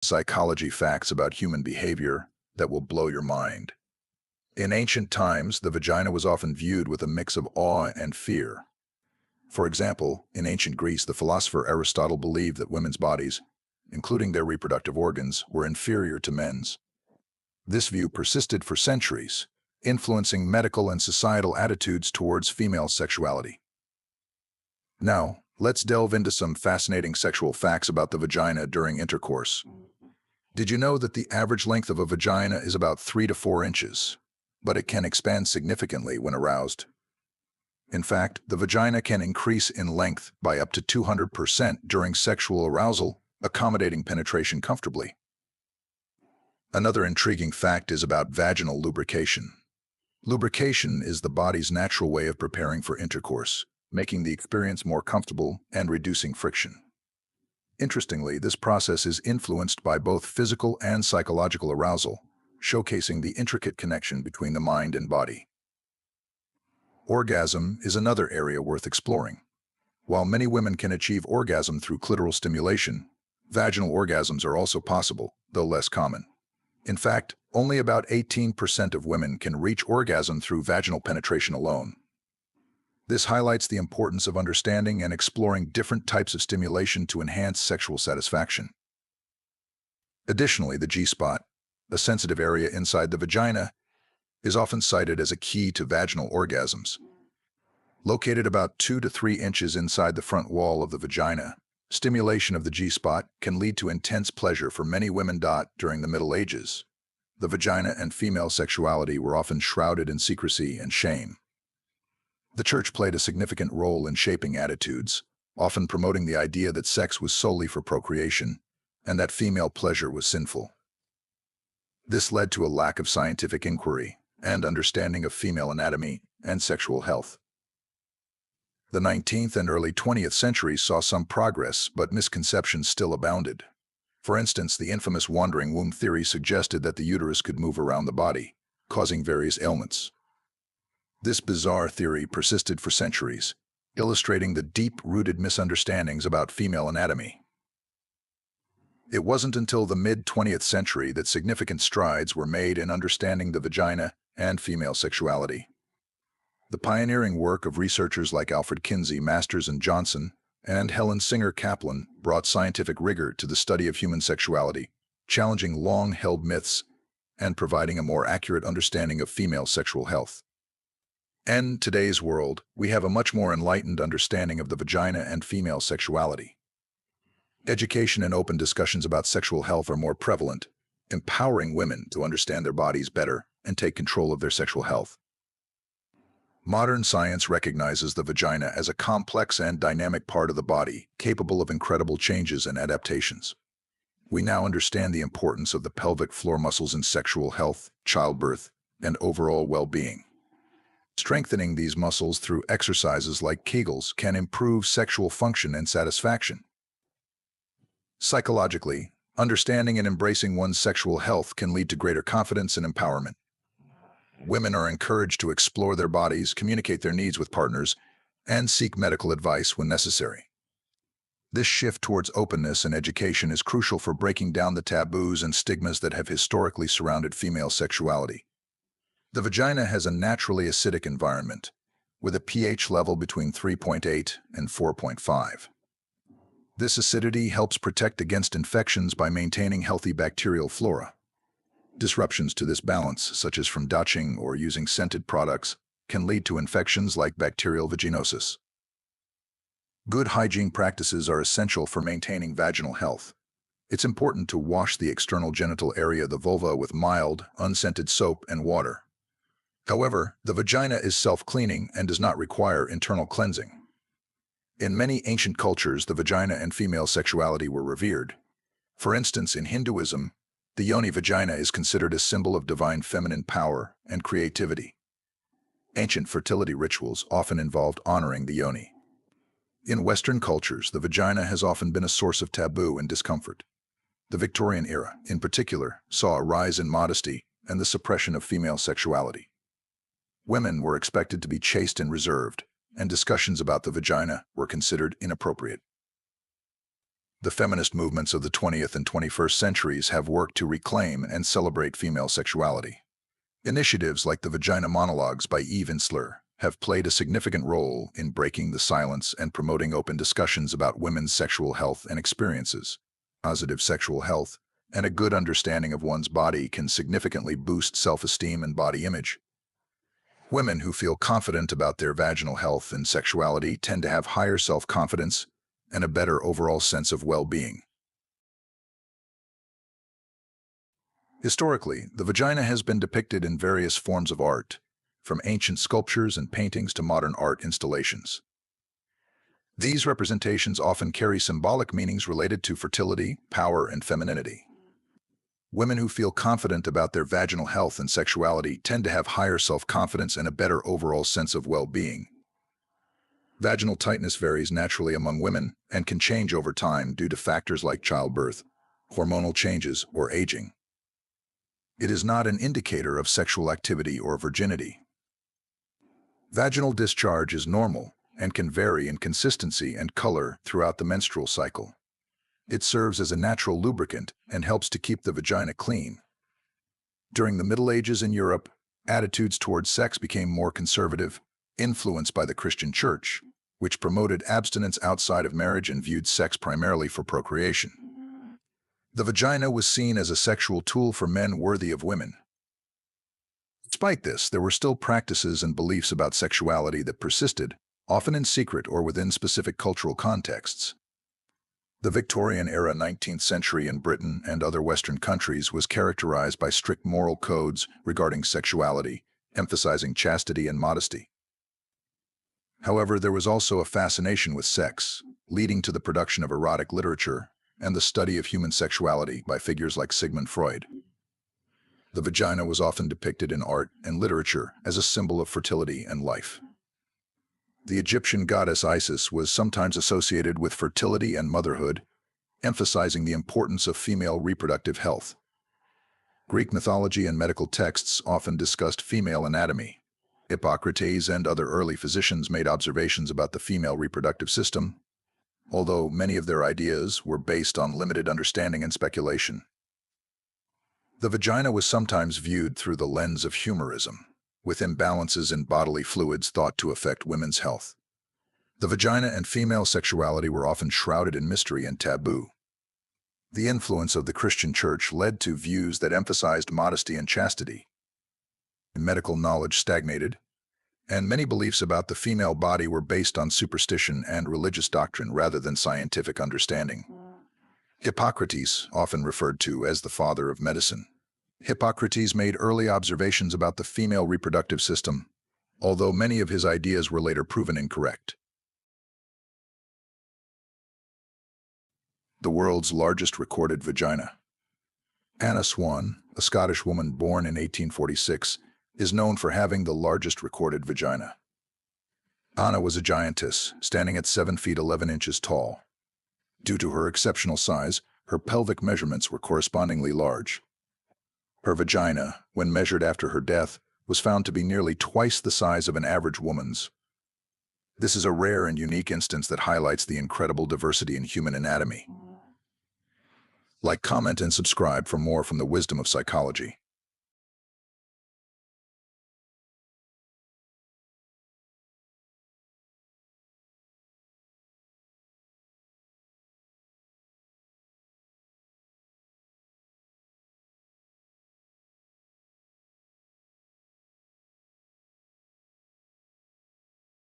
Psychology facts about human behavior that will blow your mind. In ancient times, the vagina was often viewed with a mix of awe and fear. For example, in ancient Greece, the philosopher Aristotle believed that women's bodies, including their reproductive organs, were inferior to men's. This view persisted for centuries, influencing medical and societal attitudes towards female sexuality. Now, let's delve into some fascinating sexual facts about the vagina during intercourse. Did you know that the average length of a vagina is about 3 to 4 inches, but it can expand significantly when aroused? In fact, the vagina can increase in length by up to 200% during sexual arousal, accommodating penetration comfortably. Another intriguing fact is about vaginal lubrication. Lubrication is the body's natural way of preparing for intercourse, making the experience more comfortable and reducing friction. Interestingly, this process is influenced by both physical and psychological arousal, showcasing the intricate connection between the mind and body. Orgasm is another area worth exploring. While many women can achieve orgasm through clitoral stimulation, vaginal orgasms are also possible, though less common. In fact, only about 18% of women can reach orgasm through vaginal penetration alone. This highlights the importance of understanding and exploring different types of stimulation to enhance sexual satisfaction. Additionally, the G-spot, a sensitive area inside the vagina, is often cited as a key to vaginal orgasms. Located about 2 to 3 inches inside the front wall of the vagina, stimulation of the G-spot can lead to intense pleasure for many women. During the Middle Ages, the vagina and female sexuality were often shrouded in secrecy and shame. The church played a significant role in shaping attitudes, often promoting the idea that sex was solely for procreation and that female pleasure was sinful. This led to a lack of scientific inquiry and understanding of female anatomy and sexual health. The 19th and early 20th centuries saw some progress, but misconceptions still abounded. For instance, the infamous wandering womb theory suggested that the uterus could move around the body, causing various ailments. This bizarre theory persisted for centuries, illustrating the deep-rooted misunderstandings about female anatomy. It wasn't until the mid-20th century that significant strides were made in understanding the vagina and female sexuality. The pioneering work of researchers like Alfred Kinsey, Masters and Johnson, and Helen Singer Kaplan brought scientific rigor to the study of human sexuality, challenging long-held myths and providing a more accurate understanding of female sexual health. In today's world, we have a much more enlightened understanding of the vagina and female sexuality. Education and open discussions about sexual health are more prevalent, empowering women to understand their bodies better and take control of their sexual health. Modern science recognizes the vagina as a complex and dynamic part of the body, capable of incredible changes and adaptations. We now understand the importance of the pelvic floor muscles in sexual health, childbirth, and overall well-being. Strengthening these muscles through exercises like Kegels can improve sexual function and satisfaction. Psychologically, understanding and embracing one's sexual health can lead to greater confidence and empowerment. Women are encouraged to explore their bodies, communicate their needs with partners, and seek medical advice when necessary. This shift towards openness and education is crucial for breaking down the taboos and stigmas that have historically surrounded female sexuality. The vagina has a naturally acidic environment, with a pH level between 3.8 and 4.5. This acidity helps protect against infections by maintaining healthy bacterial flora. Disruptions to this balance, such as from douching or using scented products, can lead to infections like bacterial vaginosis. Good hygiene practices are essential for maintaining vaginal health. It's important to wash the external genital area, the vulva, with mild, unscented soap and water. However, the vagina is self-cleaning and does not require internal cleansing. In many ancient cultures, the vagina and female sexuality were revered. For instance, in Hinduism, the yoni vagina is considered a symbol of divine feminine power and creativity. Ancient fertility rituals often involved honoring the yoni. In Western cultures, the vagina has often been a source of taboo and discomfort. The Victorian era, in particular, saw a rise in modesty and the suppression of female sexuality. Women were expected to be chaste and reserved, and discussions about the vagina were considered inappropriate. The feminist movements of the 20th and 21st centuries have worked to reclaim and celebrate female sexuality. Initiatives like the Vagina Monologues by Eve Ensler have played a significant role in breaking the silence and promoting open discussions about women's sexual health and experiences. Positive sexual health and a good understanding of one's body can significantly boost self-esteem and body image. Women who feel confident about their vaginal health and sexuality tend to have higher self-confidence and a better overall sense of well-being. Historically, the vagina has been depicted in various forms of art, from ancient sculptures and paintings to modern art installations. These representations often carry symbolic meanings related to fertility, power, and femininity. Women who feel confident about their vaginal health and sexuality tend to have higher self-confidence and a better overall sense of well-being. Vaginal tightness varies naturally among women and can change over time due to factors like childbirth, hormonal changes, or aging. It is not an indicator of sexual activity or virginity. Vaginal discharge is normal and can vary in consistency and color throughout the menstrual cycle. It serves as a natural lubricant and helps to keep the vagina clean. During the Middle Ages in Europe, attitudes towards sex became more conservative, influenced by the Christian Church, which promoted abstinence outside of marriage and viewed sex primarily for procreation. The vagina was seen as a sexual tool for men worthy of women. Despite this, there were still practices and beliefs about sexuality that persisted, often in secret or within specific cultural contexts. The Victorian-era 19th century in Britain and other Western countries was characterized by strict moral codes regarding sexuality, emphasizing chastity and modesty. However, there was also a fascination with sex, leading to the production of erotic literature and the study of human sexuality by figures like Sigmund Freud. The vagina was often depicted in art and literature as a symbol of fertility and life. The Egyptian goddess Isis was sometimes associated with fertility and motherhood, emphasizing the importance of female reproductive health. Greek mythology and medical texts often discussed female anatomy. Hippocrates and other early physicians made observations about the female reproductive system, although many of their ideas were based on limited understanding and speculation. The vagina was sometimes viewed through the lens of humorism, with imbalances in bodily fluids thought to affect women's health. The vagina and female sexuality were often shrouded in mystery and taboo. The influence of the Christian Church led to views that emphasized modesty and chastity. Medical knowledge stagnated, and many beliefs about the female body were based on superstition and religious doctrine rather than scientific understanding. Hippocrates, often referred to as the father of medicine. Hippocrates made early observations about the female reproductive system, although many of his ideas were later proven incorrect. The world's largest recorded vagina. Anna Swan, a Scottish woman born in 1846, is known for having the largest recorded vagina. Anna was a giantess, standing at 7 feet 11 inches tall. Due to her exceptional size, her pelvic measurements were correspondingly large. Her vagina, when measured after her death, was found to be nearly twice the size of an average woman's. This is a rare and unique instance that highlights the incredible diversity in human anatomy. Like, comment, and subscribe for more from the wisdom of psychology.